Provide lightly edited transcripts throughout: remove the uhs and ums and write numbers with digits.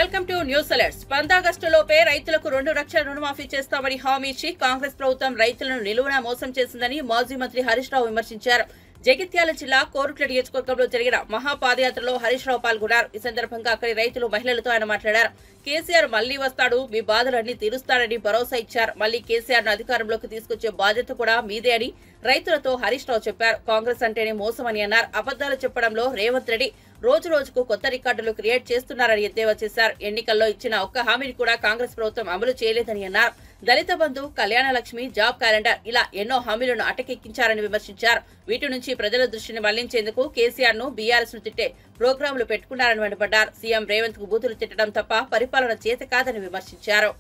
Welcome to news alerts. 10 ఆగస్టులోపే రైతులకు 2 లక్షల రుణమాఫీ చేస్తామని హామీ ఇచ్చి కాంగ్రెస్ ప్రభుత్వం రైతులను నిలువునా మోసం చేసిందని మాజీ మంత్రి హరీష్ రావు విమర్శించారు. జగిత్యాల జిల్లా కోరుట్ల నియోజకవర్గంలో జరిగిన మహాపాదయాత్రలో హరీష్ రావు పాల్గొన్నారు. ఈ సందర్భంగా అక్కడి రైతులు, మహిళలతో ఆయన మాట్లాడారు. కేసీఆర్ మళ్లీ వస్తాడు, మీ బాధలన్నీ తీరుస్తాడని భరోసా ఇచ్చారు. మళ్లీ కేసీఆర్ ను అధికారంలోకి తీసుకొచ్చే బాధ్యత కూడా మీదే అని రైతులతో హరీష్ రావు చెప్పారు. కాంగ్రెస్ అంటేనే మోసమని అన్నారు. అబద్దాలు చెప్పడంలో రేవంత్ రెడ్డి రోజు రోజుకు కొత్త రికార్డులు క్రియేట్ చేస్తున్నారని ఎద్దేవా చేశారు. ఎన్నికల్లో ఇచ్చిన ఒక్క హామీని కూడా కాంగ్రెస్ ప్రభుత్వం అమలు చేయలేదని అన్నారు. దళిత బంధు, కళ్యాణ లక్ష్మి, జాబ్ క్యాలెండర్ ఇలా ఎన్నో హామీలను అటకెక్కించారని విమర్శించారు. వీటి నుంచి ప్రజల దృష్టిని మళ్లించేందుకు కేసీఆర్ ను, బీఆర్ఎస్ ను తిట్టే ప్రోగ్రాంలు పెట్టుకున్నారని మండిపడ్డారు. సీఎం రేవంత్ కు బూతులు తిట్టడం తప్ప పరిపాలన చేత కాదని విమర్శించారు.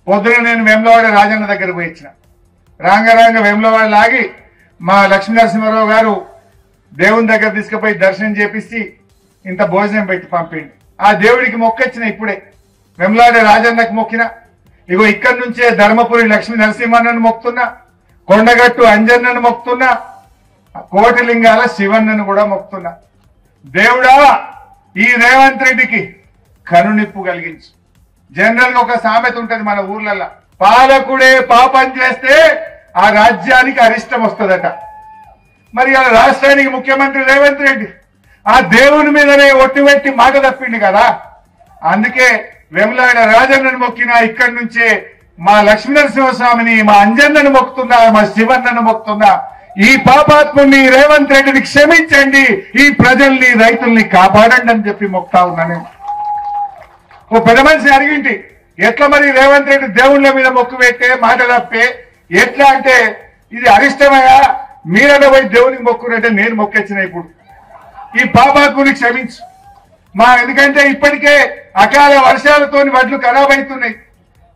పొద్దున నేను వేములవాడ రాజన్న దగ్గరకు పోయి ఇచ్చిన రాంగ వేములవాడ లాగి మా లక్ష్మీ నరసింహారావు గారు దేవుని దగ్గర తీసుకుపోయి దర్శనం చేపిస్తే ఇంత భోజనం పెట్టి పంపిండి. ఆ దేవుడికి మొక్కొచ్చిన ఇప్పుడే వేములవాడ రాజన్నకు మొక్కిన. ఇగో ఇక్కడి నుంచే ధర్మపురి లక్ష్మీ నరసింహన్నను మొక్కుతున్నా, కొండగట్టు అంజన్నను మొక్కుతున్నా, కోటిలింగాల శివన్నను కూడా మొక్కుతున్నా. దేవుడా, ఈ రేవంత్ రెడ్డికి కనునిప్పు కలిగించు. జనరల్ గా ఒక సామెత ఉంటది మన ఊర్లలో, పాలకుడే పాపం చేస్తే ఆ రాజ్యానికి అరిష్టం వస్తుందట. మరి ఆ రాష్ట్రానికి ముఖ్యమంత్రి రేవంత్ రెడ్డి ఆ దేవుని మీదనే ఒట్టిపెట్టి మాట తప్పింది కదా. అందుకే వేములవాడ రాజన్నను మొక్కినా, ఇక్కడి నుంచే మా లక్ష్మీనరసింహస్వామిని, మా అంజన్నను మొక్కుతున్నా, మా శివన్నను మొక్కుతున్నా. ఈ పాపాత్ముని రేవంత్ రెడ్డిని క్షమించండి, ఈ ప్రజల్ని, రైతుల్ని కాపాడండి అని చెప్పి మొక్తా ఉన్నాను. ఓ పెద్ద మనిషి అడిగింటి, ఎట్లా మరి రేవంత్ రెడ్డి దేవుళ్ళ మీద మొక్కు పెట్టే మాట తప్పే ఎట్లా అంటే, ఇది అరిష్టమయ్యా, మీరన్న పోయి దేవునికి మొక్కునంటే నేను మొక్కొచ్చిన. ఇప్పుడు ఈ పాపాత్ముని క్షమించు ఎందుకంటే ఇప్పటికే అకాల వర్షాలతో వడ్లు ఖరాబ్ అవుతున్నాయి,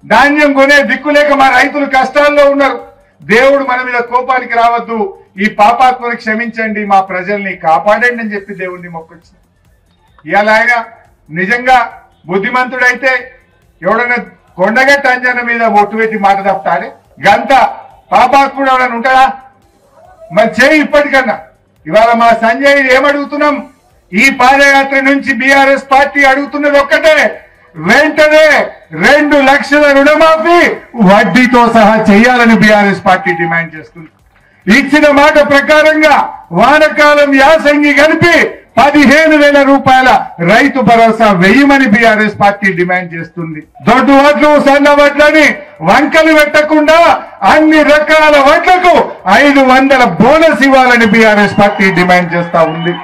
ధాన్యం కొనే దిక్కులేక మా రైతులు కష్టాల్లో ఉన్నారు. దేవుడు మన మీద కోపానికి రావద్దు, ఈ పాపాత్మని క్షమించండి, మా ప్రజల్ని కాపాడండి అని చెప్పి దేవుడిని మొక్కొచ్చింది. ఇవాళ ఆయన నిజంగా బుద్ధిమంతుడైతే ఎవడన్నా కొండగట్ట అంజన మీద ఒట్టు పెట్టి మాట తప్పుతాడే, గంత పాపాత్ముడు ఎవడన్నా ఉంటాడా? మరి చేయి ఇప్పటికన్నా. ఇవాళ మా సంజయ్ ఏమడుగుతున్నాం, ఈ పాదయాత్ర నుంచి బీఆర్ఎస్ పార్టీ అడుగుతున్నది ఒక్కటే, వెంటనే 2 లక్షల రుణమాఫీ వడ్డీతో సహా చేయాలని బీఆర్ఎస్ పార్టీ డిమాండ్ చేస్తుంది. ఇచ్చిన మాట ప్రకారంగా వానకాలం యాసంగి కలిపి 15,000 రూపాయల రైతు భరోసా వేయమని బీఆర్ఎస్ పార్టీ డిమాండ్ చేస్తుంది. దొడ్డు వడ్లు, సన్న వడ్లని వంకలు పెట్టకుండా అన్ని రకాల వడ్లకు 500 బోనస్ ఇవ్వాలని బీఆర్ఎస్ పార్టీ డిమాండ్ చేస్తా ఉంది.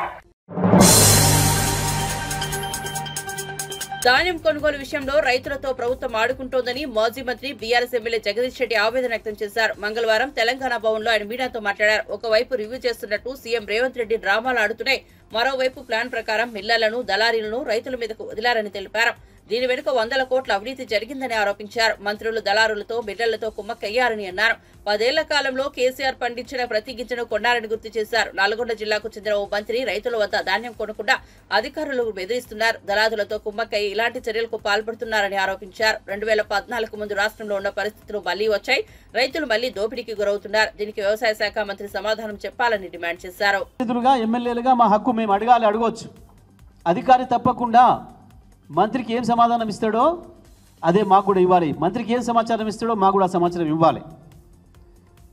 ధాన్యం కొనుగోలు విషయంలో రైతులతో ప్రభుత్వం ఆడుకుంటోందని మాజీ మంత్రి బీఆర్ఎస్ ఎమ్మెల్యే జగదీష్ రెడ్డి ఆవేదన వ్యక్తం చేశారు. మంగళవారం తెలంగాణ భవన్ లో ఆయన మీడియాతో మాట్లాడారు. ఒకవైపు రివ్యూ చేస్తున్నట్టు సీఎం రేవంత్ రెడ్డి డ్రామాలు ఆడుతున్నాయి, మరోవైపు ప్లాన్ ప్రకారం మిల్లర్లను, దళారీలను రైతుల మీదకు వదిలారని తెలిపారు. దీని వెనుక 100 కోట్ల అవినీతి జరిగిందని ఆరోపించారు. మంత్రులు దళారులతో, మిల్లర్లతో కుమ్మక్కయ్యారని అన్నారు. 10 ఏళ్ల కాలంలో కేసీఆర్ పండించిన ప్రతి గింజను కొన్నారని గుర్తు చేశారు. నల్గొండ జిల్లాకు చెందిన ఓ మంత్రి రైతుల వద్ద ధాన్యం కొనకుండా అధికారులు బెదిరిస్తున్నారు, దళారులతో కుమ్మక్కయ్య ఇలాంటి చర్యలకు పాల్పడుతున్నారని ఆరోపించారు. 2014 ముందు రాష్ట్రంలో ఉన్న పరిస్థితులు మళ్లీ వచ్చాయి, రైతులు మళ్లీ దోపిడీకి గురవుతున్నారు. దీనికి వ్యవసాయ శాఖ మంత్రి సమాధానం చెప్పాలని డిమాండ్ చేశారు. ఎమ్మెల్యేలుగా మా హక్కు మేము అడగవచ్చు. అధికారి తప్పకుండా మంత్రికి ఏం సమాధానం ఇస్తాడో అదే మాకు కూడా ఇవ్వాలి, మంత్రికి ఏం సమాచారం ఇస్తాడో మాకు కూడా సమాచారం ఇవ్వాలి.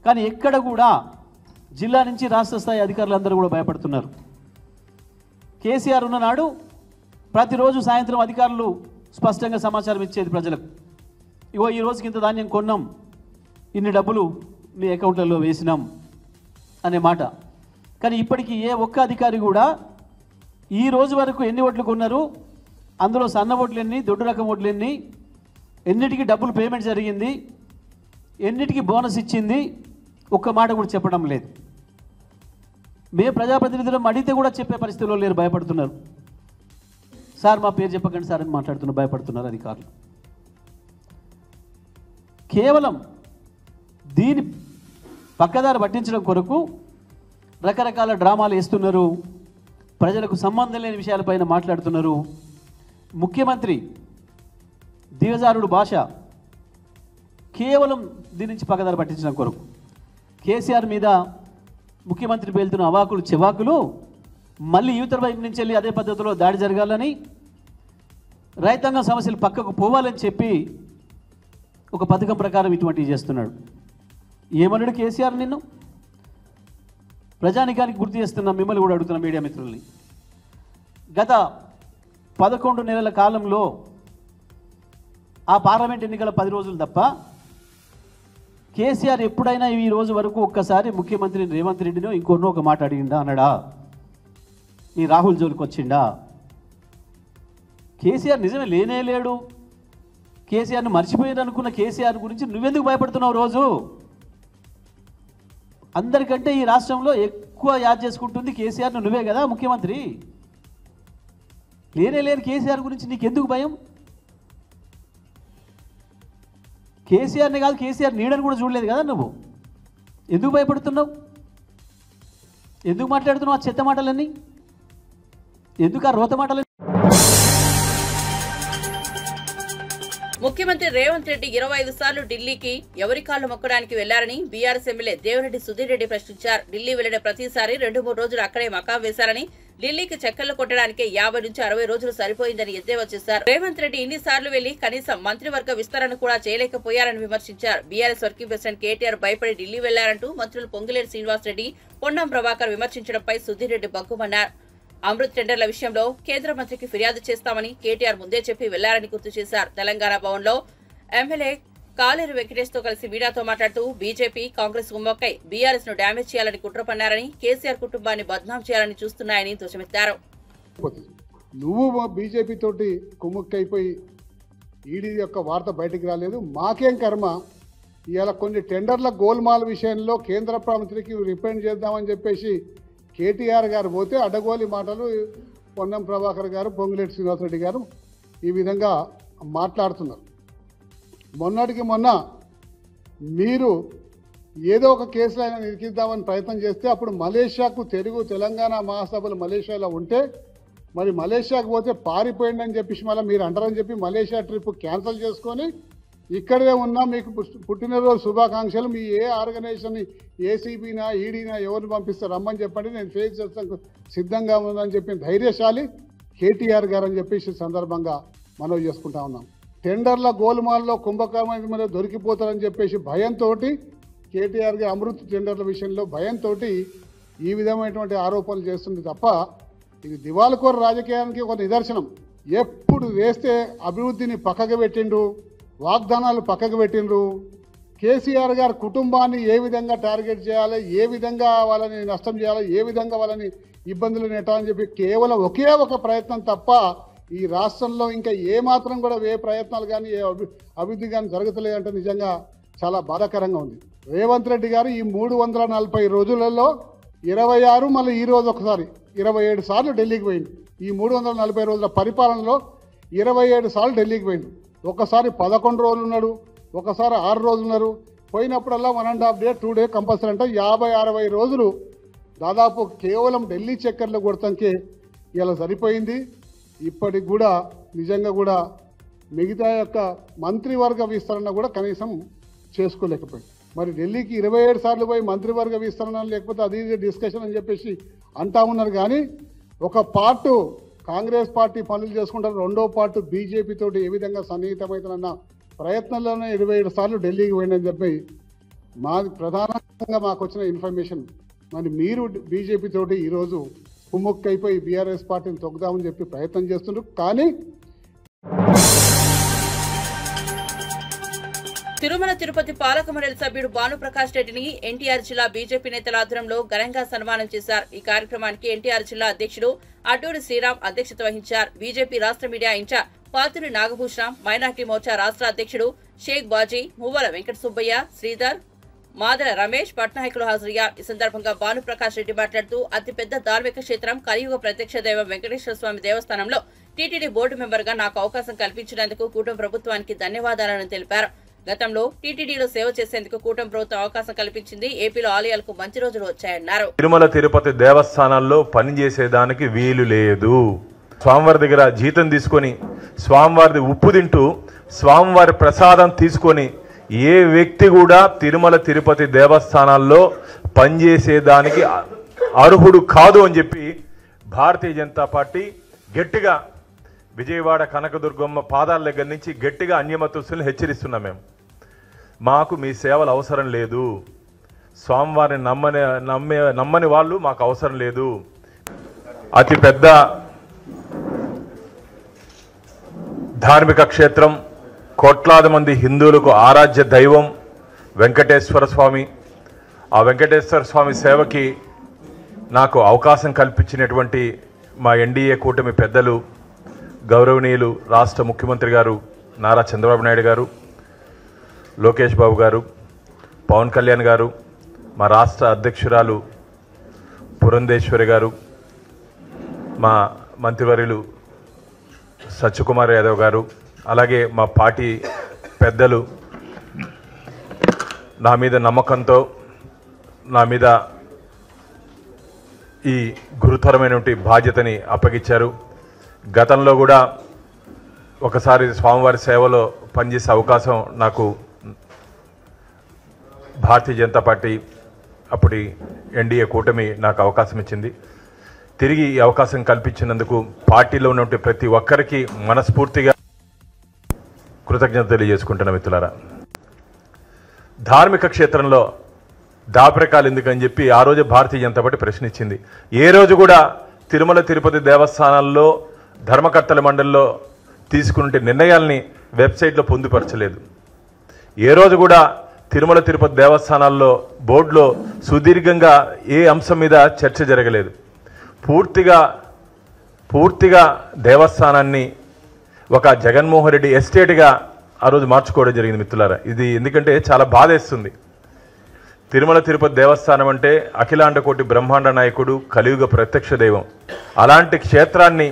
కానీ ఎక్కడ కూడా జిల్లా నుంచి రాష్ట్ర స్థాయి అధికారులందరూ కూడా భయపడుతున్నారు. కేసీఆర్ ఉన్ననాడు ప్రతిరోజు సాయంత్రం అధికారులు స్పష్టంగా సమాచారం ఇచ్చేది ప్రజలకు, ఇగో ఈ రోజుకి ఇంత ధాన్యం కొన్నాం, ఇన్ని డబ్బులు మీ అకౌంట్లలో వేసినాం అనే మాట. కానీ ఇప్పటికీ ఏ ఒక్క అధికారి కూడా ఈ రోజు వరకు ఎన్ని ఓట్లు కొన్నారు, అందులో సన్న ఓట్లు ఎన్ని, దొడ్డు రకం ఓట్లు ఎన్ని, ఎన్నిటికి డబ్బులు పేమెంట్ జరిగింది, ఎన్నిటికి బోనస్ ఇచ్చింది, ఒక్క మాట కూడా చెప్పడం లేదు. మేము ప్రజాప్రతినిధులు అడిగితే కూడా చెప్పే పరిస్థితిలో లేరు, భయపడుతున్నారు. సార్ మా పేరు చెప్పకండి సార్ అని మాట్లాడుతున్నారు, భయపడుతున్నారు అధికారులు. కేవలం దీని పక్కదారి పట్టించడం కొరకు రకరకాల డ్రామాలు వేస్తున్నారు, ప్రజలకు సంబంధం లేని విషయాలపైన మాట్లాడుతున్నారు. ముఖ్యమంత్రి దిగజారుడు భాష కేవలం దీని నుంచి పక్కదారి పట్టించడం కొరకు కేసీఆర్ మీద ముఖ్యమంత్రి పేలుతున్న అవాకులు చెవాకులు మళ్ళీ యువతర వైపు నుంచి వెళ్ళి అదే పద్ధతిలో దాడి జరగాలని రైతాంగం సమస్యలు పక్కకు పోవాలని చెప్పి ఒక పథకం ప్రకారం ఇటువంటివి చేస్తున్నాడు. ఏమన్నాడు కేసీఆర్? నిన్ను ప్రజానికానికి గుర్తు చేస్తున్నా, మిమ్మల్ని కూడా అడుగుతున్నా మీడియా మిత్రుల్ని. గత 11 నెలల కాలంలో ఆ పార్లమెంట్ ఎన్నికల 10 రోజులు తప్ప కేసీఆర్ ఎప్పుడైనా ఈ రోజు వరకు ఒక్కసారి ముఖ్యమంత్రి రేవంత్ రెడ్డినో ఇంకొన్నో ఒక మాట అడిగిందా? అన్నాడా? ఈ రాహుల్ జోలికి వచ్చిండా? కేసీఆర్ నిజమే లేనే లేడు. కేసీఆర్ని మర్చిపోయారు అనుకున్న కేసీఆర్ గురించి నువ్వెందుకు భయపడుతున్నావు? రోజు అందరికంటే ఈ రాష్ట్రంలో ఎక్కువ యాద్ చేసుకుంటుంది కేసీఆర్ను నువ్వే కదా ముఖ్యమంత్రి. లేనే లేని కేసీఆర్ గురించి నీకెందుకు భయం? కేసీఆర్ని కాదు, కేసీఆర్ నీడని కూడా చూడలేదు కదా నువ్వు. ఎందుకు భయపడుతున్నావు? ఎందుకు మాట్లాడుతున్నావు ఆ చెత్త మాటలన్నీ? ఎందుకు ఆ రోత మాటలన్నీ? ముఖ్యమంత్రి రేవంత్ రెడ్డి 25 సార్లు ఢిల్లీకి ఎవరి కాళ్లు మొక్కడానికి వెళ్లారని బీఆర్ఎస్ ఎమ్మెల్యే దేవిరెడ్డి సుధీర్ రెడ్డి ప్రశ్నించారు. ఢిల్లీ వెళ్లిన ప్రతిసారి 2-3 రోజులు అక్కడే మకాం వేశారని, ఢిల్లీకి చక్కర్లు కొట్టడానికి 50 నుంచి 60 రోజులు సరిపోయిందని ఎద్దేవా చేశారు. రేవంత్ రెడ్డి ఇన్నిసార్లు వెళ్లి కనీసం మంత్రివర్గ విస్తరణ కూడా చేయలేకపోయారని విమర్శించారు. బీఆర్ఎస్ వర్కింగ్ ప్రెసిడెంట్ కేటీఆర్ భయపడి ఢిల్లీ వెళ్లారంటూ మంత్రులు పొంగులేటి శ్రీనివాసరెడ్డి, పొన్నం ప్రభాకర్ విమర్శించడంపై సుధీర్ రెడ్డి బగ్గుమన్నారు. అమృత్ టెండర్ల విషయంలో కేంద్ర మంత్రికి ఫిర్యాదు చేస్తామని కేటీఆర్ ముందే చెప్పి వెళ్లారని గుర్తు చేశారు. తెలంగాణ భవన్లో ఎమ్మెల్యే కాలేరు వెంకటేష్ తో కలిసి మీడియాతో మాట్లాడుతూ బీజేపీ, కాంగ్రెస్ కుమ్మక్కై బీఆర్ఎస్ ను డ్యామేజ్ చేయాలని కుట్ర పన్నారని, కేసీఆర్ కుటుంబాన్ని బద్నాం చేయాలని చూస్తున్నాయని ధ్వజమెత్తారు. నువ్వు బీజేపీ తోటి కుమ్మక్కైపోయి ఈడీ యొక్క వార్త బయటికి రాలేదు, మాకేం కర్మ. ఇవాళ కొన్ని టెండర్ల గోల్మాల్ విషయంలో కేంద్ర మంత్రికి రిప్రజెంట్ చేద్దామని చెప్పేసి కేటీఆర్ గారు పోతే అడ్డగోలి మాటలు పొన్నం ప్రభాకర్ గారు, పొంగులేటి శ్రీనివాసరెడ్డి గారు ఈ విధంగా మాట్లాడుతున్నారు. మొన్నటికి మొన్న మీరు ఏదో ఒక కేసులో అయినా నిరికిద్దామని ప్రయత్నం చేస్తే అప్పుడు మలేషియాకు తెలంగాణ మహాసభలు మలేషియాలో ఉంటే మరి మలేషియాకు పోతే పారిపోయిందని చెప్పేసి మళ్ళీ మీరు అంటారని చెప్పి మలేషియా ట్రిప్ క్యాన్సిల్ చేసుకొని ఇక్కడే ఉన్నా మీకు పుట్టినరోజు శుభాకాంక్షలు. మీ ఏ ఆర్గనైజేషన్ ఏసీబీనా ఈడీనా ఎవరిని పంపిస్తారు రమ్మని చెప్పండి, నేను ఫేస్ చేస్తాను సిద్ధంగా ఉందని చెప్పిన ధైర్యశాలి కేటీఆర్ గారు అని చెప్పేసి సందర్భంగా మనవి చేసుకుంటా ఉన్నాం. టెండర్ల గోల్మాల్లో కుంభకర్మ మీద దొరికిపోతారని చెప్పేసి భయంతో కేటీఆర్ గారు అమృత్ టెండర్ల విషయంలో భయంతో ఈ విధమైనటువంటి ఆరోపణలు చేస్తుంది తప్ప ఇది దివాళకోర రాజకీయానికి ఒక నిదర్శనం. ఎప్పుడు వేస్తే అభివృద్ధిని పక్కకు పెట్టిండ్రు, వాగ్దానాలు పక్కకు పెట్టిండ్రు. కేసీఆర్ గారి కుటుంబాన్ని ఏ విధంగా టార్గెట్ చేయాలి, ఏ విధంగా వాళ్ళని నష్టం చేయాలి, ఏ విధంగా వాళ్ళని ఇబ్బందులు నెట్టాలని చెప్పి కేవలం ఒకే ఒక ప్రయత్నం తప్ప ఈ రాష్ట్రంలో ఇంకా ఏమాత్రం కూడా ఏ ప్రయత్నాలు కానీ ఏ అభివృద్ధి కానీ జరుగుతలేదంటే నిజంగా చాలా బాధాకరంగా ఉంది. రేవంత్ రెడ్డి గారు ఈ 340 రోజులలో 26 మళ్ళీ ఈ రోజు ఒకసారి 27 సార్లు ఢిల్లీకి పోయింది. ఈ 340 రోజుల పరిపాలనలో 27 సార్లు ఢిల్లీకి పోయింది. ఒకసారి 11 రోజులు ఉన్నాడు, ఒకసారి 6 రోజులు ఉన్నారు. పోయినప్పుడల్లా 1.5 డే 2 డే కంపల్సరీ అంటే 50-60 రోజులు దాదాపు కేవలం ఢిల్లీ చక్కర్లు కొడతానికి ఇలా సరిపోయింది. ఇప్పటికి కూడా నిజంగా కూడా మిగతా యొక్క మంత్రివర్గ విస్తరణ కూడా కనీసం చేసుకోలేకపోయింది. మరి ఢిల్లీకి 27 సార్లు పోయి మంత్రివర్గ విస్తరణ లేకపోతే అది డిస్కషన్ అని చెప్పేసి అంటా ఉన్నారు. కానీ ఒక పార్టు కాంగ్రెస్ పార్టీ పనులు చేసుకుంటారు, రెండో పార్టు బీజేపీ తోటి ఏ విధంగా సన్నిహితమవుతుందన్న ప్రయత్నంలోనే 27 సార్లు ఢిల్లీకి పోయిందని చెప్పి ప్రధానంగా మాకు వచ్చిన ఇన్ఫర్మేషన్. మరి మీరు బీజేపీ తోటి ఈరోజు కుమ్ముక్కైపోయి బీఆర్ఎస్ పార్టీని తొక్కుదామని చెప్పి ప్రయత్నం చేస్తున్నారు. కానీ తిరుమల తిరుపతి పాలక మండలి సభ్యుడు భానుప్రకాష్ రెడ్డిని ఎన్టీఆర్ జిల్లా బీజేపీ నేతల ఆధ్వర్యంలో ఘనంగా సన్మానం చేశారు. ఈ కార్యక్రమానికి ఎన్టీఆర్ జిల్లా అధ్యక్షుడు అడ్డూరి శ్రీరామ్ అధ్యక్షత వహించారు. బీజేపీ రాష్ట్ర media incharge Paturi Nagabhushanam, minority Morcha రాష్ట్ర అధ్యక్షుడు షేక్ బాజీ, మువ్వల వెంకట సుబ్బయ్య, శ్రీధర్, మాదల రమేష్ పట్నాయకులు హాజరయ్యారు. ఈ సందర్భంగా భానుప్రకాష్ రెడ్డి మాట్లాడుతూ అతిపెద్ద ధార్మిక క్షేత్రం కలియుగ ప్రత్యక్ష దైవం వెంకటేశ్వర స్వామి దేవస్థానంలో టీటీడీ బోర్డు మెంబర్ గా నాకు అవకాశం కల్పించినందుకు కూటమి ప్రభుత్వానికి ధన్యవాదాలను తెలిపారు. గతంలో టీటీడీలో సేవ చేసేందుకు కూటమి ప్రభుత్వం అవకాశం కల్పించింది. ఏపీలో ఆలయాలకు మంచి రోజులు వచ్చాయన్నారు. తిరుమల తిరుపతి దేవస్థానాల్లో పనిచేసేదానికి వీలు లేదు. స్వామివారి దగ్గర జీతం తీసుకొని స్వామివారి ఉప్పు తింటూ స్వామివారి ప్రసాదం తీసుకొని ఏ వ్యక్తి కూడా తిరుమల తిరుపతి దేవస్థానాల్లో పనిచేసేదానికి అర్హుడు కాదు అని చెప్పి భారతీయ జనతా పార్టీ గట్టిగా విజయవాడ కనకదుర్గమ్మ పాదాల దగ్గర నుంచి గట్టిగా అన్యమతస్తుల్ని హెచ్చరిస్తున్నాం. మేము మాకు మీ సేవలు అవసరం లేదు, స్వామివారిని నమ్మని వాళ్ళు మాకు అవసరం లేదు. అతి పెద్ద ధార్మిక క్షేత్రం, కోట్లాది మంది హిందువులకు ఆరాధ్య దైవం వెంకటేశ్వర స్వామి. ఆ వెంకటేశ్వర స్వామి సేవకి నాకు అవకాశం కల్పించినటువంటి మా ఎన్డీఏ కూటమి పెద్దలు, గౌరవనీయులు రాష్ట్ర ముఖ్యమంత్రి గారు నారా చంద్రబాబు నాయుడు గారు, లోకేష్ బాబు గారు, పవన్ కళ్యాణ్ గారు, మా రాష్ట్ర అధ్యక్షురాలు పురంధేశ్వరి గారు, మా మంత్రివర్యులు సత్యకుమార్ యాదవ్ గారు, అలాగే మా పార్టీ పెద్దలు నా మీద నమ్మకంతో నా మీద ఈ గురుతరమైనటువంటి బాధ్యతని అప్పగించారు. గతంలో కూడా ఒకసారి స్వామివారి సేవలో పనిచేసే అవకాశం నాకు భారతీయ జనతా పార్టీ అప్పటి ఎన్డీఏ కూటమి నాకు అవకాశం ఇచ్చింది. తిరిగి ఈ అవకాశం కల్పించినందుకు పార్టీలో ఉన్నటువంటి ప్రతి ఒక్కరికి మనస్ఫూర్తిగా కృతజ్ఞత తెలియజేసుకుంటున్న మిత్రులారా. ధార్మిక క్షేత్రంలో దాపరికాలు ఎందుకని చెప్పి ఆ రోజు భారతీయ జనతా పార్టీ ప్రశ్నించింది. ఏ రోజు కూడా తిరుమల తిరుపతి దేవస్థానాల్లో ధర్మకర్తల మండలిలో తీసుకునే నిర్ణయాల్ని వెబ్సైట్లో పొందుపరచలేదు. ఏ రోజు కూడా తిరుమల తిరుపతి దేవస్థానాల్లో బోర్డులో సుదీర్ఘంగా ఏ అంశం మీద చర్చ జరగలేదు. పూర్తిగా దేవస్థానాన్ని ఒక జగన్మోహన్ రెడ్డి ఎస్టేట్గా ఆ రోజు మార్చుకోవడం జరిగింది మిత్రులారా. ఇది ఎందుకంటే చాలా బాధేస్తుంది. తిరుమల తిరుపతి దేవస్థానం అంటే అఖిలాండ కోటి బ్రహ్మాండ నాయకుడు, కలియుగ ప్రత్యక్ష దైవం. అలాంటి క్షేత్రాన్ని,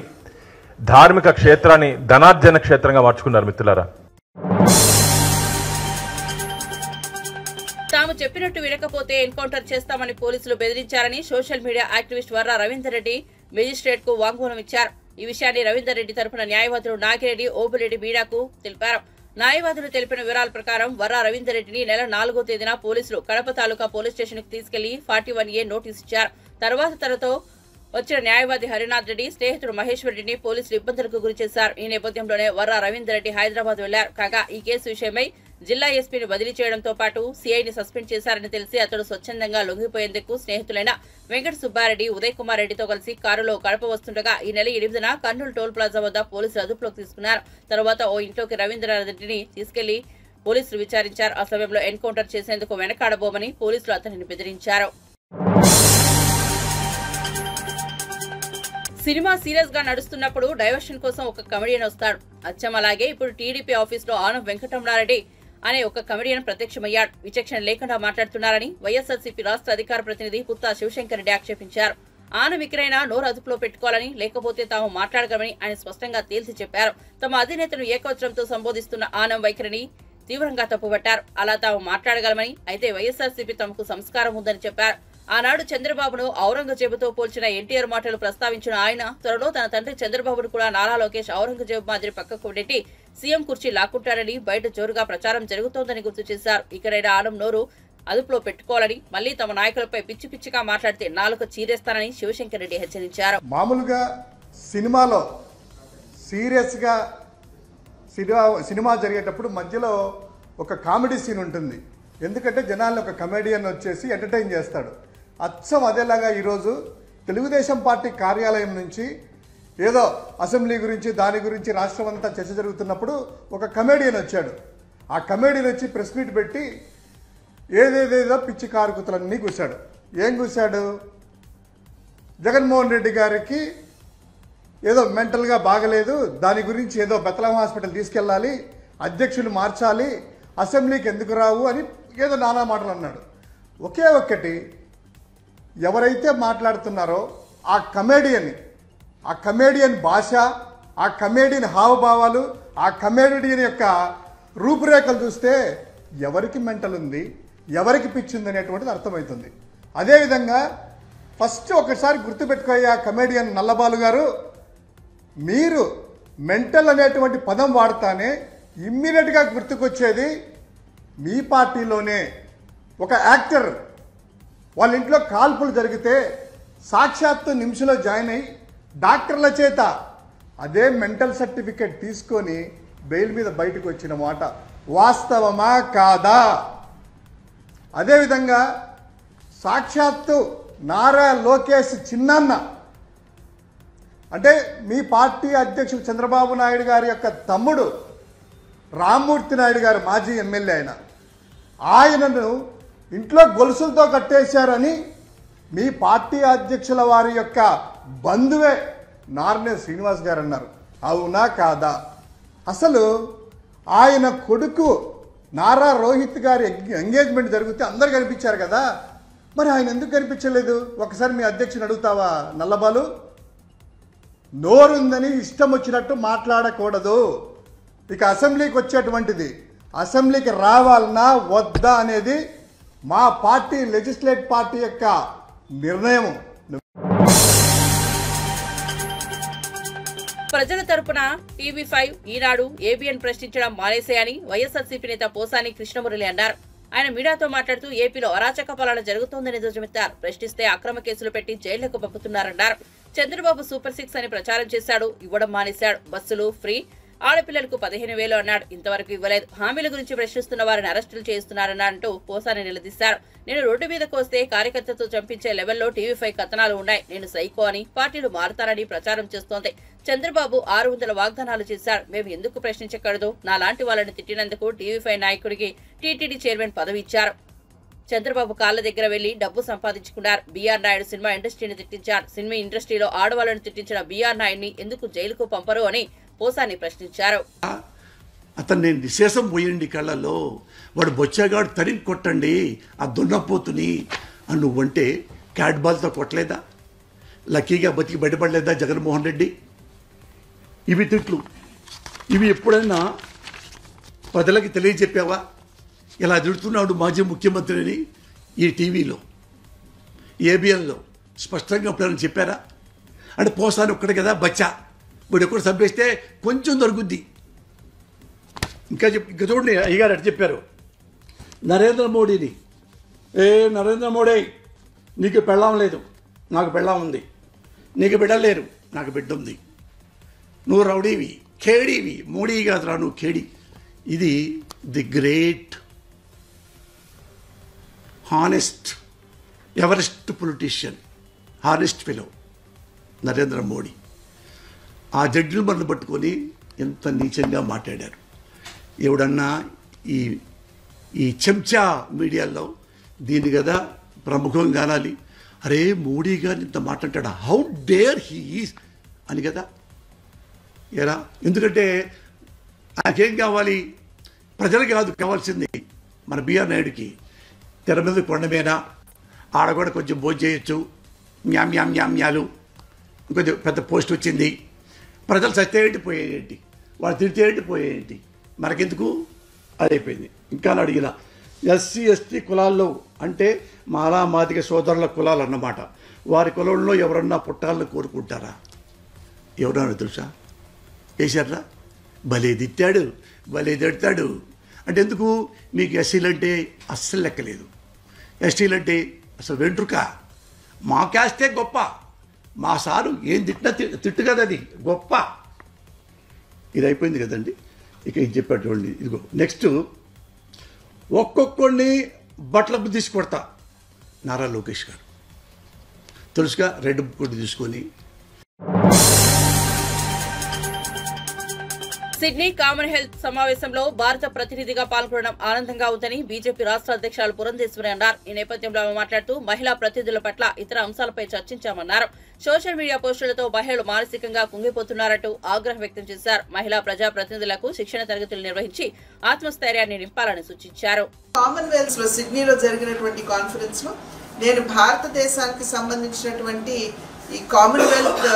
ధార్మిక క్షేత్రాన్ని ధనార్జన క్షేత్రంగా మార్చుకున్నారు మిత్రులారా. తాము చెప్పినట్టు వినకపోతే ఎన్కౌంటర్ చేస్తామని పోలీసులు బెదిరించారని social media activist Varra Ravinder Reddy magistrate కు వాంగ్మూలం ఇచ్చారు. ఈ విషయాన్ని రవీందర్ రెడ్డి తరపున న్యాయవాదులు నాగిరెడ్డి, ఓబులెడ్డి మీడాకు తెలిపారు. న్యాయవాదులు తెలిపిన వివరాల ప్రకారం వర్రా రవీందర్ రెడ్డిని నెల 4వ తేదీన పోలీసులు కడప తాలూకా పోలీస్ స్టేషన్ కు తీసుకెళ్లి 41A నోటీసు ఇచ్చారు. తర్వాత తనతో వచ్చిన న్యాయవాది హరినాథ్ రెడ్డి స్నేహితుడు మహేశ్వర్ రెడ్డిని పోలీసులు ఇబ్బందులకు గురి చేశారు. ఈ నేపథ్యంలోనే వర్రా రవీందర్ రెడ్డి హైదరాబాద్ వెళ్లారు. కాగా ఈ కేసు విషయమై జిల్లా ఎస్పీని బదిలీ చేయడంతో పాటు సీఐని సస్పెండ్ చేశారని తెలిసి అతడు స్వచ్ఛందంగా లొంగిపోయేందుకు స్నేహితులైన వెంకట సుబ్బారెడ్డి, ఉదయ్ కుమార్ రెడ్డితో కలిసి కారులో కడప వస్తుండగా ఈ నెల 8న కర్నూలు టోల్ ప్లాజా వద్ద పోలీసులు అదుపులోకి తీసుకున్నారు. తర్వాత ఓ ఇంట్లోకి రవీంద్రనాథ్ రెడ్డిని తీసుకెళ్లి పోలీసులు విచారించారు. ఆ సమయంలో ఎన్కౌంటర్ చేసేందుకు వెనకాడబోమని పోలీసులు అతనిని బెదిరించారు. సినిమా సీరియస్ గా నడుస్తున్నప్పుడు డైవర్షన్ కోసం ఒక కమెడియన్ వస్తాడు. అచ్చం అలాగే ఇప్పుడు టీడీపీ ఆఫీస్ లో ఆనం వెంకటరమణారెడ్డి అనే ఒక కమెడియన్ ప్రత్యక్షమయ్యాడు. విచక్షణ లేకుండా మాట్లాడుతున్నారని వైఎస్ఆర్సీపీ రాష్ట్ర అధికార ప్రతినిధి పుత్తా శివశంకర్ రెడ్డి ఆక్షేపించారు. ఆనం ఇకరైనా నోరు అదుపులో పెట్టుకోవాలని, లేకపోతే తాము మాట్లాడగలమని ఆయన స్పష్టంగా తేల్చి చెప్పారు. తమ అధినేతను ఏకవచనంతో సంబోధిస్తున్న ఆనం వైఖరిని తీవ్రంగా తప్పుపట్టారు. అలా తాము మాట్లాడగలమని, అయితే వైఎస్ఆర్సీపీ తమకు సంస్కారం ఉందని చెప్పారు. ఆనాడు చంద్రబాబును ఔరంగజేబుతో పోల్చిన ఎన్టీఆర్ మాటలు ప్రస్తావించిన ఆయన త్వరలో తన తండ్రి చంద్రబాబును కూడా నారా లోకేష్ ఔరంగజేబు మాదిరి పక్కకు నెట్టి సీఎం కుర్చీ లాక్కుంటారని బయట జోరుగా ప్రచారం జరుగుతోందని గుర్తు చేశారు. ఇకరైనా ఆనం నోరు అదుపులో పెట్టుకోవాలని, మళ్లీ తమ నాయకులపై పిచ్చి పిచ్చిగా మాట్లాడితే నాలుక చీరేస్తానని శివశంకర్ రెడ్డి హెచ్చరించారు. మామూలుగా సినిమాలో సీరియస్గా సినిమా జరిగేటప్పుడు మధ్యలో ఒక కామెడీ సీన్ ఉంటుంది. ఎందుకంటే జనాలను ఒక కమెడియన్ వచ్చేసి ఎంటర్టైన్ చేస్తాడు. అచ్చం అదేలాగా ఈరోజు తెలుగుదేశం పార్టీ కార్యాలయం నుంచి ఏదో అసెంబ్లీ గురించి దాని గురించి రాష్ట్రం అంతా చర్చ జరుగుతున్నప్పుడు ఒక కమెడియన్ వచ్చాడు. ఆ కమెడియన్ వచ్చి ప్రెస్ మీట్ పెట్టి ఏదేదేదో పిచ్చి కారుకుతలన్నీ కూశాడు. ఏం కూశాడు? జగన్మోహన్ రెడ్డి గారికి ఏదో మెంటల్గా బాగలేదు, దాని గురించి ఏదో బెతలాం హాస్పిటల్ తీసుకెళ్ళాలి, అధ్యక్షులు మార్చాలి, అసెంబ్లీకి ఎందుకు రావు అని ఏదో నానా మాటలు అన్నాడు. ఒకే ఒక్కటి, ఎవరైతే మాట్లాడుతున్నారో ఆ కమేడియన్ భాష, ఆ కమేడియన్ హావభావాలు, ఆ కమేడియన్ యొక్క రూపురేఖలు చూస్తే ఎవరికి మెంటల్ ఉంది, ఎవరికి పిచ్చింది అనేటువంటిది అర్థమవుతుంది. అదేవిధంగా ఫస్ట్ ఒకసారి గుర్తుపెట్టుకోయ్యా కమేడియన్ నల్లబాలు గారు, మీరు మెంటల్ అనేటువంటి పదం వాడతానే ఇమ్మీడియట్గా గుర్తుకొచ్చేది మీ పార్టీలోనే ఒక యాక్టర్ వాళ్ళ ఇంట్లో కాల్పులు జరిగితే సాక్షాత్తు నిమిషంలో జాయిన్ అయ్యి డాక్టర్ల చేత అదే మెంటల్ సర్టిఫికేట్ తీసుకొని బెయిల్ మీద బయటకు వచ్చిన మాట వాస్తవమా కాదా? అదేవిధంగా సాక్షాత్తు నారా లోకేష్ చిన్నన్న అంటే మీ పార్టీ అధ్యక్షుడు చంద్రబాబు నాయుడు గారి యొక్క తమ్ముడు రామ్మూర్తి నాయుడు గారు మాజీ ఎమ్మెల్యే ఆయనను ఇంట్లో గొలుసులతో కట్టేశారని మీ పార్టీ అధ్యక్షుల వారి యొక్క బంధువే నార్నే శ్రీనివాస్ గారు అన్నారు. అవునా కాదా? అసలు ఆయన కొడుకు నారా రోహిత్ గారి ఎంగేజ్మెంట్ జరిగితే అందరు కనిపించారు కదా, మరి ఆయన ఎందుకు కనిపించలేదు? ఒకసారి మీ అధ్యక్షుని అడుగుతావా నల్లబాలు? నోరుందని ఇష్టం వచ్చినట్టు మాట్లాడకూడదు. ఇక అసెంబ్లీకి వచ్చేటువంటిది అసెంబ్లీకి రావాలన్నా వద్దా అనేది మా పార్టీ లెజిస్లేట్ పార్టీ యొక్క నిర్ణయం. ప్రజల తరపున టీవీ5, ఈనాడు, ఏబిఎన్ ప్రశ్నించడం మానేసేయని వైఎస్ఆర్సీపీ నేత పోసాని కృష్ణమురళి అన్నారు. ఆయన మీడియాతో మాట్లాడుతూ ఏపీలో అరాచక పాలన జరుగుతోందని ధ్వజమెత్తారు. ప్రశ్నిస్తే అక్రమ కేసులు పెట్టి జైళ్లకు పంపుతున్నారన్నారు. చంద్రబాబు సూపర్ 6 అని ప్రచారం చేశాడు, ఇవ్వడం మానేశాడు. బస్సులు ఫ్రీ, ఆడపిల్లలకు 15,000 అన్నాడు, ఇంతవరకు ఇవ్వలేదు. హామీల గురించి ప్రశ్నిస్తున్న వారిని అరెస్టులు చేస్తున్నారన్నంటూ పోసాని నిలదీశారు. నేను రోడ్డు మీదకు వస్తే కార్యకర్తతో చంపించే లెవెల్లో టీవీ5 కథనాలు ఉన్నాయి. నేను సైకో అని, పార్టీలు మారుతానని ప్రచారం చేస్తోంది. చంద్రబాబు 600 వాగ్దానాలు చేశారు. మేము ఎందుకు ప్రశ్నించకూడదు? నాలాంటి వాళ్ళని తిట్టినందుకు టీవీ5 నాయకుడికి టీటీడీ చైర్మన్ పదవి ఇచ్చారు. చంద్రబాబు కాళ్ల దగ్గర వెళ్లి డబ్బు సంపాదించుకున్నారు. బీఆర్ నాయుడు సినిమా ఇండస్ట్రీని తిట్టించారు. సినిమా ఇండస్ట్రీలో ఆడవాళ్లను తిట్టించిన బీఆర్ నాయుడిని ఎందుకు జైలుకు పంపరు అని పోసాని ప్రశ్నించారు. అతను నేను నిశేషం పోయండి కళ్ళలో, వాడు బొచ్చగాడు తరిగి కొట్టండి ఆ దున్నపోతుని అని నువ్వంటే క్యాట్ బాల్తో కొట్టలేదా? లక్కీగా బతికి బయటపడలేదా జగన్మోహన్ రెడ్డి? ఇవి తిట్లు, ఇవి ఎప్పుడైనా ప్రజలకి తెలియజెప్పావా? ఇలా తిడుతున్నాడు మాజీ ముఖ్యమంత్రిని ఈ టీవీలో, ఏబిఎన్లో స్పష్టంగా ఎప్పుడైనా చెప్పారా? అంటే పోసాని ఒక్కడే కదా బచ్చా, వీడు ఎక్కడ చంపేస్తే కొంచెం దొరుకుద్ది. ఇంకా చూడండి అయ్యగారు అటు చెప్పారు నరేంద్ర మోడీని, నరేంద్ర మోడీ నీకు పెళ్ళాం లేదు, నాకు పెళ్ళాం ఉంది. నీకు బిడ్డలేరు, నాకు బిడ్డ ఉంది. నువ్వు రౌడీవి, ఖేడీవి. మోడీ కాదురా నువ్వు ఖేడీ. ఇది the great honest Everest politician, honest fellow Narendra Modi. ఆ జడ్జిమెంట్ను పట్టుకొని ఎంత నీచంగా మాట్లాడారు. ఎవడన్నా ఈ చెంచా మీడియాలో దీన్ని కదా ప్రముఖం కానాలి. అరే మోడీ గారిని ఇంత మాట్లాడాడు, హౌ డేర్ హీ ఈజ్ అని కదా. ఎరా ఎందుకంటే నాకేం కావాలి? ప్రజలు కాదు కావాల్సింది, మన బీఆర్ నాయుడికి తెర మీద కొండ మీద ఆడ కూడా కొంచెం భోజనం చేయొచ్చు, మ్యాలు ఇంకొంచెం పెద్ద పోస్ట్ వచ్చింది. ప్రజలు చస్తే ఏంటి పోయేంటి, వాళ్ళు తిడితే ఏంటి పోయేంటి, మనకెందుకు? అదైపోయింది. ఇంకా అడిగిన ఎస్సీ ఎస్టీ కులాల్లో అంటే మాలా మాదిగ సోదరుల కులాలు అన్నమాట. వారి కులంలో ఎవరన్నా పుట్టాలని కోరుకుంటారా? ఎవరన్నా తెలుసా? వేశారా? భలే తిట్టాడు, భలే తిడతాడు అంటే ఎందుకు? మీకు ఎస్సీలు అంటే అస్సలు లెక్కలేదు, ఎస్టీలు అంటే అసలు వెంట్రుక. మా క్యాస్టే గొప్ప, మా సారు ఏం తిట్టినా తిట్టు కదా, అది గొప్ప. ఇది అయిపోయింది కదండి. ఇక ఇది చెప్పేటోండి. ఇదిగో నెక్స్ట్ ఒక్కొక్కడిని బట్టలకు తీసుకొడతా నారా లోకేష్ గారు. తెలుసుగా రెడ్ బుక్ తీసుకొని సిడ్నీ కామన్వెల్త్ సమావేశంలో భారత ప్రతినిధిగా పాల్గొనడం ఆనందంగా ఉందని బీజేపీ రాష్ట్ర అధ్యక్షులు పురంధేశ్వరి అన్నారు. ఈ నేపథ్యంలో ఆమె మాట్లాడుతూ మహిళా ప్రతినిధుల పట్ల ఇతర అంశాలపై చర్చించామన్నారు. సోషల్ మీడియా పోస్టులతో మహిళలు మానసికంగా కుంగిపోతున్నారంటూ ఆగ్రహం వ్యక్తం చేశారు. మహిళా ప్రజా ప్రతినిధులకు శిక్షణ తరగతులు నిర్వహించి ఆత్మస్థైర్యాన్ని నింపాలని సూచించారు. కామన్వెల్త్ లో సిడ్నీలో జరిగినటువంటి కాన్ఫరెన్స్ లో నేను భారతదేశానికి సంబంధించినటువంటి ఈ కామన్వెల్త్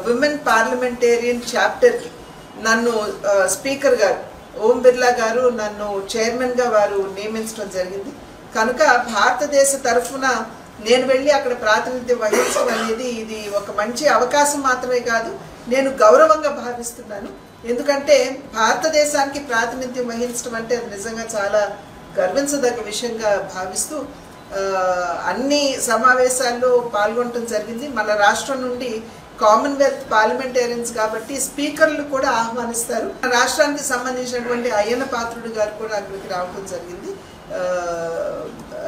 విమెన్ పార్లమెంటేరియన్ చాప్టర్ కి నన్ను స్పీకర్ గారు ఓం బిర్లా గారు నన్ను చైర్మన్ గా వారు నియమించడం జరిగింది. కనుక భారతదేశ తరఫున నేను వెళ్ళి అక్కడ ప్రాతినిధ్యం వహించడం అనేది ఇది ఒక మంచి అవకాశం మాత్రమే కాదు, నేను గౌరవంగా భావిస్తున్నాను. ఎందుకంటే భారతదేశానికి ప్రాతినిధ్యం వహించడం అంటే అది నిజంగా చాలా గర్వించదగ్గ విషయంగా భావిస్తూ అన్ని సమావేశాల్లో పాల్గొనడం జరిగింది. మన రాష్ట్రం నుండి కామన్వెల్త్ పార్లమెంటేరియన్స్ కాబట్టి స్పీకర్లు కూడా ఆహ్వానిస్తారు. రాష్ట్రానికి సంబంధించినటువంటి అయ్యన్న పాత్రుడు గారు కూడా అక్కడికి రావడం జరిగింది.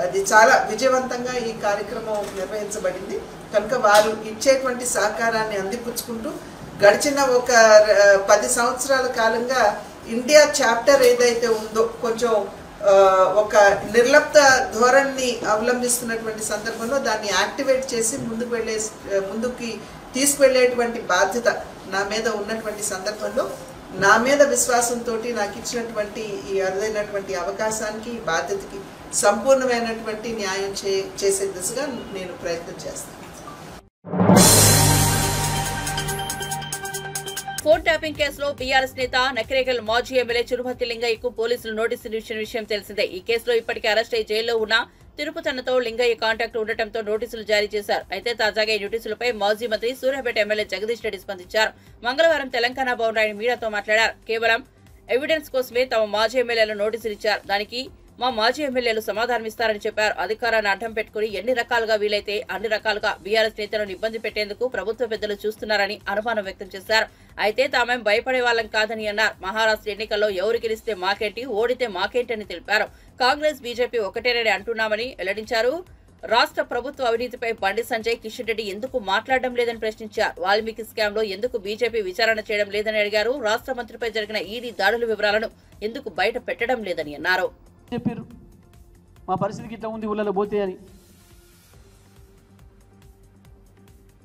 అది చాలా విజయవంతంగా ఈ కార్యక్రమం నిర్వహించబడింది. కనుక వారు ఇచ్చేటువంటి సహకారాన్ని అందిపుచ్చుకుంటూ గడిచిన ఒక 10 సంవత్సరాల కాలంగా ఇండియా చాప్టర్ ఏదైతే ఉందో కొంచెం ఒక నిర్లప్త ధోరణిని అవలంబిస్తున్నటువంటి సందర్భంలో దాన్ని యాక్టివేట్ చేసి ముందుకి తీసుకువెళ్ళేటువంటి బాధ్యత నా మీద ఉన్నటువంటి సందర్భంలో నా మీద విశ్వాసంతో నాకు ఇచ్చినటువంటి ఈ అరుదైనటువంటి అవకాశానికి ఈ బాధ్యతకి సంపూర్ణమైనటువంటి న్యాయం చేసే దిశగా నేను ప్రయత్నం చేస్తాను. ఫోన్ ట్యాపింగ్ కేసులో బీఆర్ఎస్ నేత నకిరేగల్ మాజీ ఎమ్మెల్యే చిరుమతి లింగయ్యకు పోలీసులు నోటీసులు ఇచ్చిన విషయం తెలిసిందే. ఈ కేసులో ఇప్పటికే అరెస్ట్ అయి జైల్లో ఉన్న తిరుపతన్నతో లింగయ్య కాంటాక్ట్ ఉండటంతో నోటీసులు జారీ చేశారు. అయితే తాజాగా ఈ నోటీసులపై మాజీ మంత్రి సూర్యాపేట ఎమ్మెల్యే జగదీష్ రెడ్డి స్పందించారు. మంగళవారం తెలంగాణ భవన్ ఆయన మీడియాతో మాట్లాడారు. కేవలం ఎవిడెన్స్ కోసమే తమ మాజీ ఎమ్మెల్యేలు నోటీసులు ఇచ్చారు. దానికి మా మాజీ ఎమ్మెల్యేలు సమాధానమిస్తారని చెప్పారు. అధికారాన్ని అడ్డం పెట్టుకుని ఎన్ని రకాలుగా వీలైతే అన్ని రకాలుగా బీఆర్ఎస్ నేతలను ఇబ్బంది పెట్టేందుకు ప్రభుత్వ పెద్దలు చూస్తున్నారని అనుమానం వ్యక్తం చేశారు. అయితే తామేం భయపడే వాళ్ళం కాదని అన్నారు. మహారాష్ట్ర ఎన్నికల్లో ఎవరు గెలిస్తే మాకేంటి, ఓడితే మాకేంటని తెలిపారు. కాంగ్రెస్ బీజేపీ ఒకటేనని అంటున్నామని వెల్లడించారు. రాష్ట్ర ప్రభుత్వ అవినీతిపై బండి సంజయ్ కిషన్ రెడ్డి ఎందుకు మాట్లాడడం లేదని ప్రశ్నించారు. వాల్మీకి స్కామ్ లో ఎందుకు బీజేపీ విచారణ చేయడం లేదని అడిగారు. రాష్ట్ర మంత్రిపై జరిగిన ఈడీ దాడుల వివరాలను ఎందుకు బయట పెట్టడం లేదని అన్నారు. చెప్పారు మా పరిస్థితికి ఇట్లా ఉంది ఊళ్ళలో పోతే అని,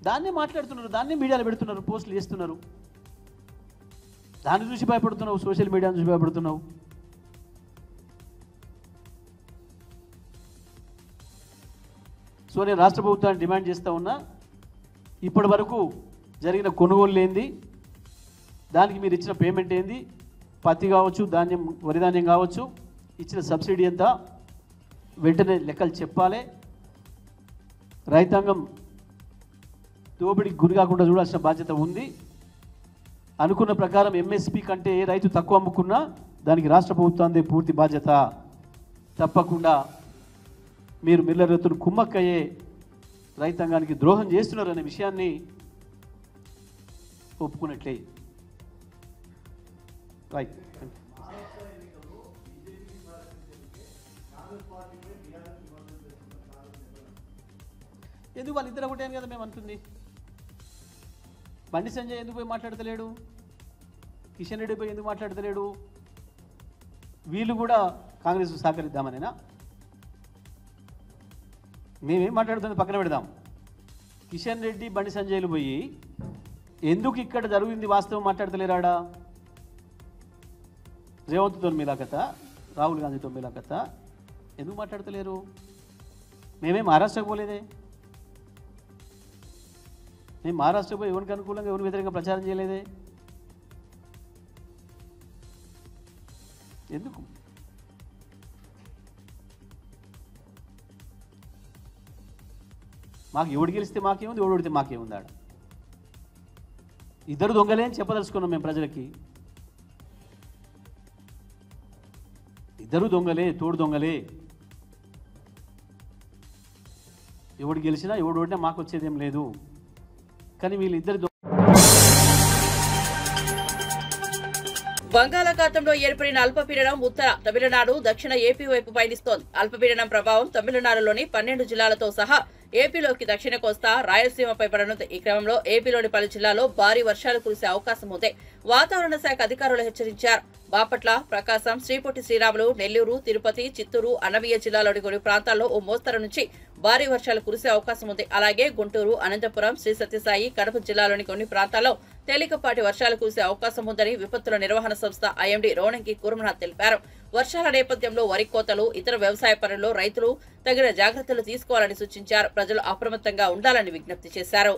దాన్నే మాట్లాడుతున్నారు, దాన్నే మీడియాలో పెడుతున్నారు, పోస్టులు చేస్తున్నారు. దాన్ని చూసి భయపడుతున్నావు, సోషల్ మీడియాను చూసి భయపడుతున్నావు. సో నేను రాష్ట్ర ప్రభుత్వాన్ని డిమాండ్ చేస్తూ ఉన్నా, ఇప్పటి వరకు జరిగిన కొనుగోలు ఏంది, దానికి మీరు ఇచ్చిన పేమెంట్ ఏంది, పత్తి కావచ్చు, ధాన్యం, వరి ధాన్యం కావచ్చు, ఇచ్చిన సబ్సిడీ ఎంత వెంటనే లెక్కలు చెప్పాలి. రైతాంగం దోపిడికి గురి కాకుండా చూడాల్సిన బాధ్యత ఉంది. అనుకున్న ప్రకారం ఎంఎస్పీ కంటే ఏ రైతు తక్కువ అమ్ముకున్నా దానికి రాష్ట్ర ప్రభుత్వానికి పూర్తి బాధ్యత. తప్పకుండా మీరు మిల్లర్ రైతులు కుమ్మక్కయ్యే రైతాంగానికి ద్రోహం చేస్తున్నారనే విషయాన్ని ఒప్పుకున్నట్లే. రైట్. ఎందుకు వాళ్ళిద్దరు ఒకటే కదా మేము అంటుంది. బండి సంజయ్ ఎందుకు పోయి మాట్లాడతలేడు, కిషన్ రెడ్డి పోయి ఎందుకు మాట్లాడతలేడు? వీళ్ళు కూడా కాంగ్రెస్ సహకరిద్దామనేనా? మేమేం మాట్లాడుతుంది పక్కన పెడదాం. కిషన్ రెడ్డి, బండి సంజయ్లు పోయి ఎందుకు ఇక్కడ జరిగింది వాస్తవం మాట్లాడతలేరాడా? రేవంత్తో మిలాఖత, రాహుల్ గాంధీతో మిలాఖత, ఎందుకు మాట్లాడతలేరు? మేమేం మహారాష్ట్రకు పోలేదే. మేము మహారాష్ట్ర పోయి ఎవరికి అనుకూలంగా ఎవరి వ్యతిరేకంగా ప్రచారం చేయలేదే. ఎందుకు? మాకు ఎవడు గెలిస్తే మాకేముంది, ఎవడు ఓడితే మాకేముంది? ఆడ ఇద్దరు దొంగలే అని చెప్పదలుచుకున్నాం మేము ప్రజలకి. ఇద్దరు దొంగలే, తోడు దొంగలే. ఎవడు గెలిచినా ఎవడు ఓడినా మాకు వచ్చేదేం లేదు. కానీ వీళ్ళిద్దరు బంగాళాఖాతంలో ఏర్పడిన అల్పపీడనం ఉత్తర తమిళనాడు, దక్షిణ ఏపీ వైపు పయనిస్తోంది. అల్పపీడనం ప్రభావం తమిళనాడులోని 12 జిల్లాలతో సహా ఏపీలోకి దక్షిణ కోస్తా, రాయలసీమపై పడనుంది. ఈ క్రమంలో ఏపీలోని పలు జిల్లాల్లో భారీ వర్షాలు కురిసే అవకాశం ఉంది. వాతావరణ శాఖ అధికారులు హెచ్చరించారు. బాపట్ల, ప్రకాశం, శ్రీపొట్టి శ్రీరాములు, నెల్లూరు, తిరుపతి, చిత్తూరు, అన్నమయ్య జిల్లాలోని కొన్ని ప్రాంతాల్లో ఓ మోస్తరు నుంచి భారీ వర్షాలు కురిసే అవకాశం ఉంది. అలాగే గుంటూరు, అనంతపురం, శ్రీ సత్యసాయి, కడప జిల్లాలోని కొన్ని ప్రాంతాల్లో తేలికపాటి వర్షాలు కురిసే అవకాశం ఉందని విపత్తుల నిర్వహణ సంస్థ ఐఎండీ రోణంకి కుర్మనాథ్ తెలిపారు. వర్షాల నేపథ్యంలో వరి కోతలు, ఇతర వ్యవసాయ పనుల్లో రైతులు తగిన జాగ్రత్తలు తీసుకోవాలని సూచించారు. ప్రజలు అప్రమత్తంగా ఉండాలని విజ్ఞప్తి చేశారు.